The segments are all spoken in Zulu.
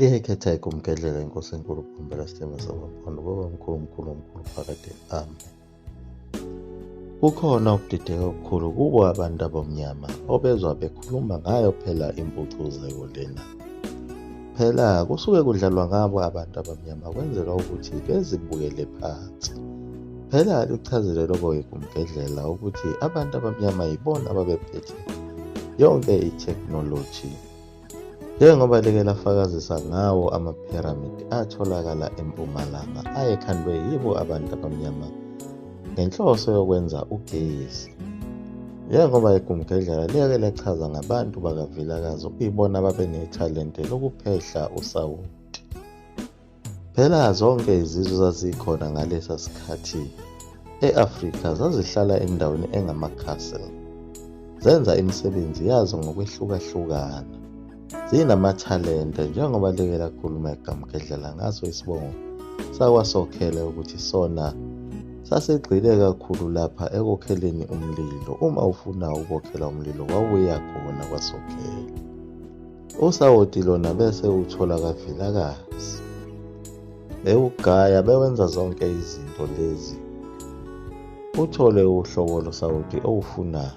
Liyekhetha ikumkedlela inkosi enkulu Bombela Sithemba Samaphondo baba mkhulu phakade ame. Kukhona ukudideka okukhulu kubo abantu abamnyama obezwa bekhuluma ngayo phela impucuzeko lena. Phela kusuke kudlalwa ngabo abantu abamnyama kwenzela ukuthi bezibukele phansi. Phela lichazile lokho ikumkedlela ukuthi abantu abamnyama yibona ababephethe yonke i-technology. Njengoba like lafakazisa ngawo amaphiramidi atholakala eMpumalanga ayekhandwe yibo abantu abamnyama ngenhloso yokwenza ugesi. Njengoba ikumkedlela liyake lachaza ngabantu bakaVilakazi okuyibona ababenethalente lokuphehla usawoti. Phela zonke izizwe zazikhona ngalesa sikhathi e-Afrika zazihlala endaweni engama-castle. Zenza imisebenzi yazo ngokwehlukahlukana. Zinamathalente njengoba like lakhuluma ikumkedlela ngaso isibongo sakwaSokhela ukuthi sona sasigxile kakhulu lapha ekokheleni umlilo. Uma ufuna ukukokhela umlilo wawuya khona kwaSokhela. Usawoti lona bese uthola kaVilakazi. Bewugaya bewenza zonke izinto lezi. Uthole uhlobo losawoti owufunayo.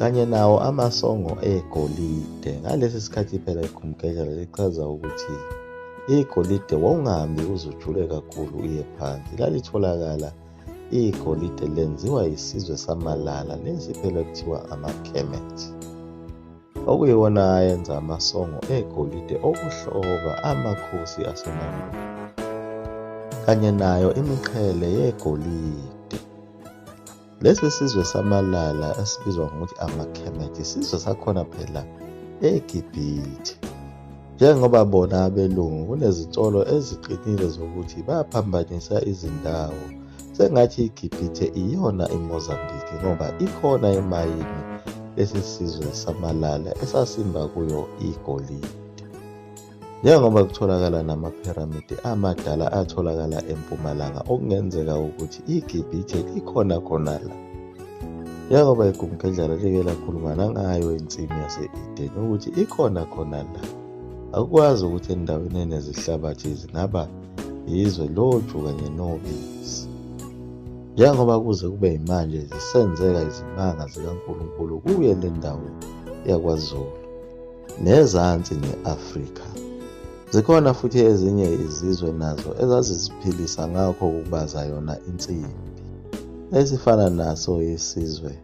Kanye nawo amasongo egolide. Ngalesi sikhathi phela ikumkedlela lichaza ukuthi igolide wawungahambi uzujule kakhulu uye phansi. Lalitholakala igolide lenziwa isizwe samalala lesi phela kuthiwa ama-Kemet. Okuyiwona ayenza amasongo egolide okuhloba amakhosi asemandulo. Kanye nayo imiqhele yegolide. Lesi sizwe samalala esibizwa ngokuthi ama-Kemet isizwe sakhona phela eGibhithe. Njengoba bona abelungu kunezitsholo eziqinile zokuthi baphambanisa izindawo. Sengathi iGibhithe iyona iMozambique ngoba ikhona emayini lesi sizwe samalala esasimba kuyo igolide. Njengoba kutholakala namaphiramidi amadala atholakala eMpumalanga okungenzeka ukuthi iGibhithe ikhona khona la. Njengoba ikumkedlela like lakhuluma nangayo insimi yase-Eden ukuthi ikhona khona la. Akukwazi ukuthi endaweni enezihlabathi zingaba yizwe loju kanye nobisi. Njengoba kuze kube yimanje zisenzeka izimanga zikaNkulunkulu kuye le ndawo yakwaZulu nezansi ne-Afrika. Zikhona futhi ezinye izizwe nazo ezaziziphilisa ngakho ukubaza yona insimbi. Esifana naso isizwe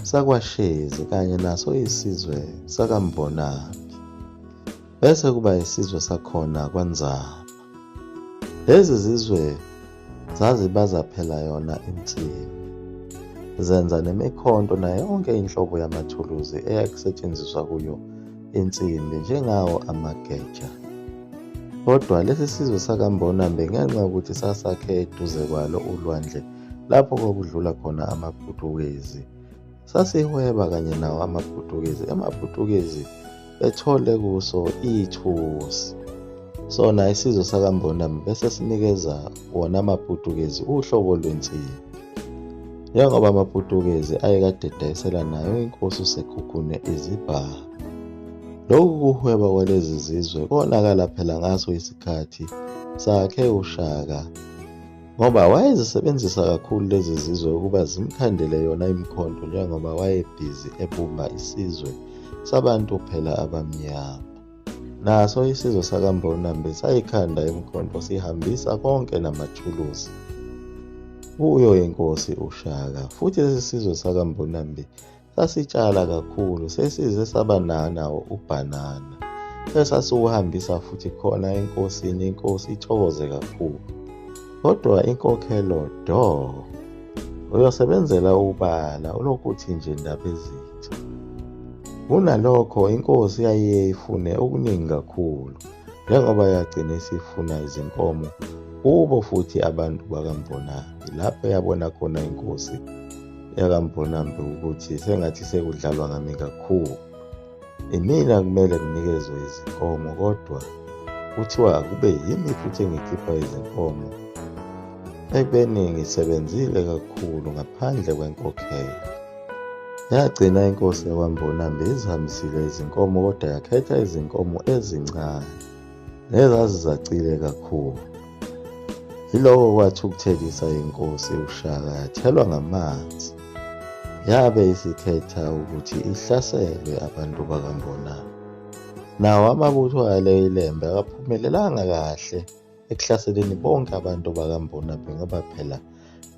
sakwaShezi kanye naso isizwe sakaMbonambi. Bese kuba isizwe sakhona kwaNzama. Lezi zizwe zazibaza phela yona insimbi. Zenza nemikhonto nayo yonke inhlobo yamathuluzi eyakusetshenziswa kuyo insimbi njengawo amageja. Kodwa lesi sizwe sakaMbonambi ngenxa yokuthi sasakhe eduze kwalo ulwandle lapho kwakudlula khona amaPutukezi. Sasihweba kanye nawo amaPutukezi. AmaPutukezi bethole kuso ithusi. Sona isizwe sakaMbonambi bese sinikeza wona amaPutukezi uhlobo lwensimbi. Njengoba amaPutukezi ayekade edayisela nayo inkosi uSekhukhune izibhamu. Lokhu kuhweba kwalezi zizwe konakala phela ngaso isikhathi sakhe uShaka ngoba wayezisebenzisa kakhulu lezi zizwe ukuba zimkhandele yona imikhonto njengoba wayebhizi ebumba isizwe sabantu phela abamnyama. Naso isizwe sakaMbonambi sayikhanda imikhonto sihambisa konke namathuluzi kuyo inkosi uShaka. Futhi lesi sizwe sakaMbonambi sasitshala kakhulu sesize sabanawo ubhanana esasiwuhambisa futhi khona enkosini. Inkosi ithokoze kakhulu. Kodwa inkokhelo uyosebenzela ubala ulokuthi nje indaba ezitha. Kunalokho inkosi yayiye ifune okuningi kakhulu njengoba yagcina isifuna izinkomo kubo futhi abantu bakaMbonambi. Lapho yabona khona inkosi yakaMbonambi ukuthi sengathi sekudlalwa ngami kakhulu. Imina kumele nginikezwe izinkomo kodwa kuthiwa kube yimi futhi engikhipha izinkomo. Ekubeni ngisebenzile kakhulu ngaphandle kwenkokhelo. Yagcina inkosi yakwaMbonambi izihambisile izinkomo kodwa yakhetha izinkomo ezincane. nezazizacile kakhulu. Yiloko kwathi ukuthelisa inkosi uShaka yathelwa ngamanzi, yabe isikhetha ukuthi ihlaselwe abantu bakaMbonambi. Nawo amabutho aleyo ilembe akaphumelelanga kahle ekuhlaseleni bonke abantu bakaMbonambi ngoba phela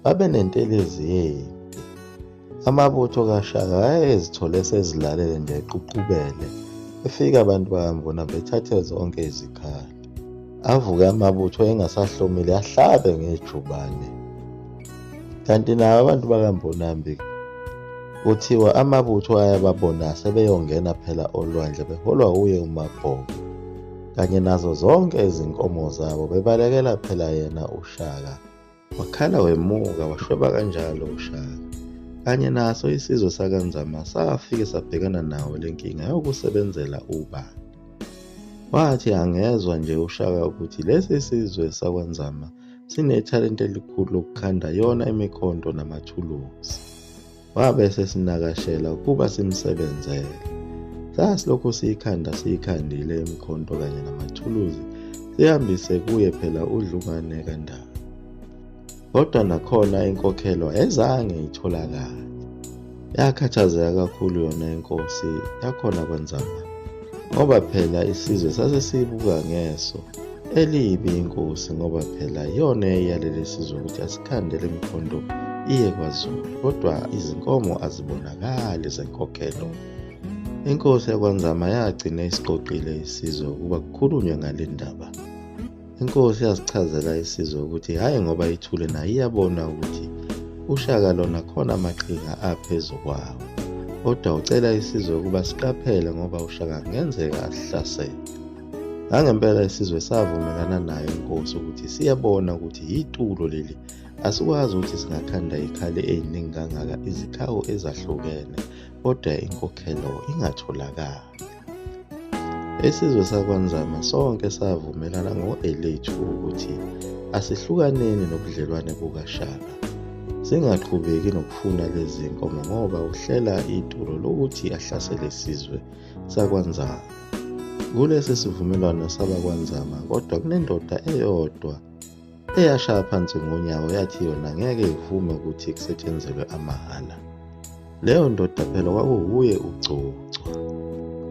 babenentelezi yempi. Amabutho kaShaka ayezithole sezilalele nje eququbele, efika abantu bakaMbonambi bethathe zonke izikhali. Avuke amabutho engasahlomile ahlabe ngejubane. Kanti nawo abantu bakaMbonambi kuthiwa amabutho ayababona sebeyongena phela olwandle beholwa uye uMabhoko, kanye nazo zonke izinkomo zabo bebalekela phela yena uShaka. Wakhala wemuka washweba kanjalo uShaka, kanye naso isizwe sakaNzama safike sabhekana nawo le nkinga yokusebenzela ubani. Wathi angezwa nje uShaka ukuthi lesi sizwe sakwaNzama sinethalente elikhulu lokukhanda yona imikhonto namathuluzi. Wabe sesinakashela ukuba simsebenzele. Sasilokhu siyikhandile imikhonto kanye namathuluzi, sihambise kuye phela uDlungane kaNdaba. Kodwa nakhona inkokhelo ayizange itholakale. Yakhathazeka kakhulu yona inkosi yakhona kwaNzama, ngoba phela isizwe sasesibuka ngeso elibi inkosi, ngoba phela yona eyaleli sizwe ukuthi asikhandele imikhonto iye kwaZulu, kodwa izinkomo azibonakali zenkokhelo. Inkosi yakwaNzama yagcina isiqoqile isizwe ukuba kukhulunywe ngale ndaba. Inkosi yazichazela isizwe ukuthi hhayi ngoba ithule nayo iyabona ukuthi uShaka lona khona amaqhinga aphezu kwawo, kodwa ucela isizwe ukuba siqaphele ngoba uShaka kungenzeka asihlasele. Ngangempela isizwe savumelana nayo inkosi ukuthi siyabona ukuthi yitulo leli, asikwazi ukuthi singakhanda ikhali eziningi kangaka izikhawu ezahlukene kodwa inkokhelo ingatholakali. Isizwe sakwaNzama sonke savumelana ngo-elethu ukuthi asihlukaneni nobudlelwane bukaShaka, singaqhubeki nokufuna lezi nkomo ngoba uhlela itulo lokuthi ahlasele isizwe sakwaNzama. Kulesi sivumelwano sabakwaNzama kodwa kunendoda eyodwa eyashaya phansi ngonyawo yathi yona ngeke ivume ukuthi kusetshenzelwe amahala. Leyo ndoda phela kwakuwuye uGcugcwa.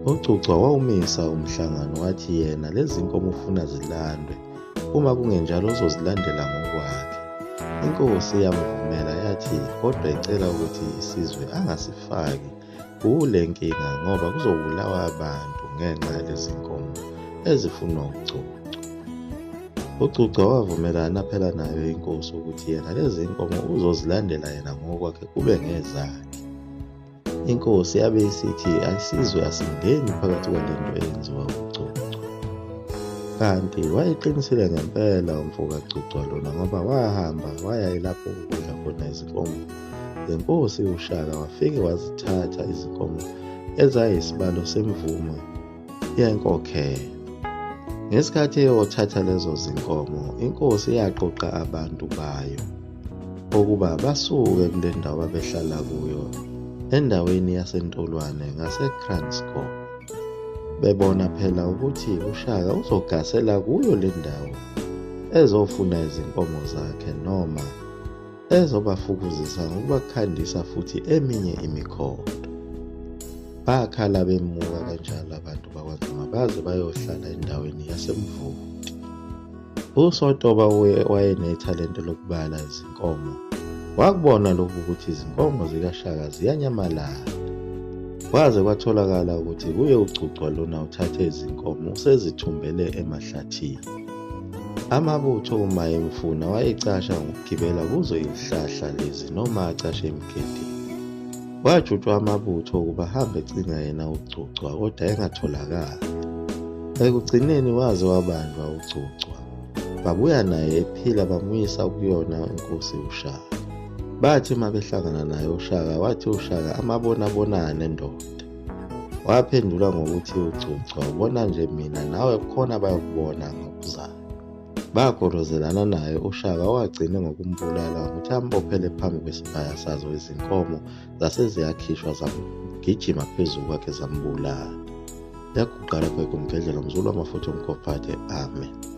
uGcugcwa wawumisa umhlangano wathi yena lezi nkomo ufuna zilandwe, uma kungenjalo uzozilandela ngokwakhe. Inkosi yamvumela yathi kodwa icela ukuthi isizwe angasifaki kule nkinga ngoba kuzobulawa abantu ngenxa yalezi nkomo ezifuna uGcugcwa. uGcugcwa wavumelana phela nayo inkosi ukuthi yena lezi nkomo uzozilandela yena ngokwakhe kube ngezakhe. Inkosi yabe isithi asizwe asingeni phakathi kwalento eyenziwa uGcugcwa. Kanti wayeqinisile ngempela umfowakaGcugcwa lona ngoba wahamba waya lapho kudla khona izinkomo zenkosi uShaka, wafike wazithatha izinkomo ezayisibalo semvumo yenkokhelo. Ngesikhathi eyothatha lezo zinkomo, inkosi yaqoqa abantu bayo ukuba basuke kule ndawo abehlala kuyo endaweni yaseNtolwane ngaseKranskop. Bebona phela ukuthi uShaka uzogasela kuyo le ndawo ezofuna izinkomo zakhe noma ezobafukuzisa ngokubakhandisa futhi eminye imikhonto. Bakhala bemuka kanjalo abantu bakwaNzama baze bayohlala endaweni yaseMvuti. uSotoba wayenethalente lokubala izinkomo, wakubona lokhu ukuthi izinkomo zikaShaka ziyanyamalala. Kwaze kwatholakala ukuthi kuye uGcugcwa lona uthathe izinkomo usezithumbele emahlathini. Amabutho uma emfuna wayecasha ngokugibela kuzo izihlahla lezi noma acashe emgedeni. Wajutshwa amabutho ukuba ahambe ecinga yena uGcugcwa kodwa engatholakali. Ekugcineni waze wabanjwa uGcugcwa, babuya naye ephila bamuyisa kuyona inkosi uShaka. Bathi uma behlangana naye uShaka wathi uShaka amabonabonane nendoda. Waphendula ngokuthi uGcugcwa ubona nje mina nawe khona bayokubona ngokuzayo. Bagorozelana naye uShaka wagcina ngokumbulala ukuthi ambophele phambi kwesibaya sazo izinkomo zase ziyakhishwa zamgijima phezu kwakhe zambulala. yaguqa lapha kumgedlela mzulu wamafutha omkhophathe. Amen.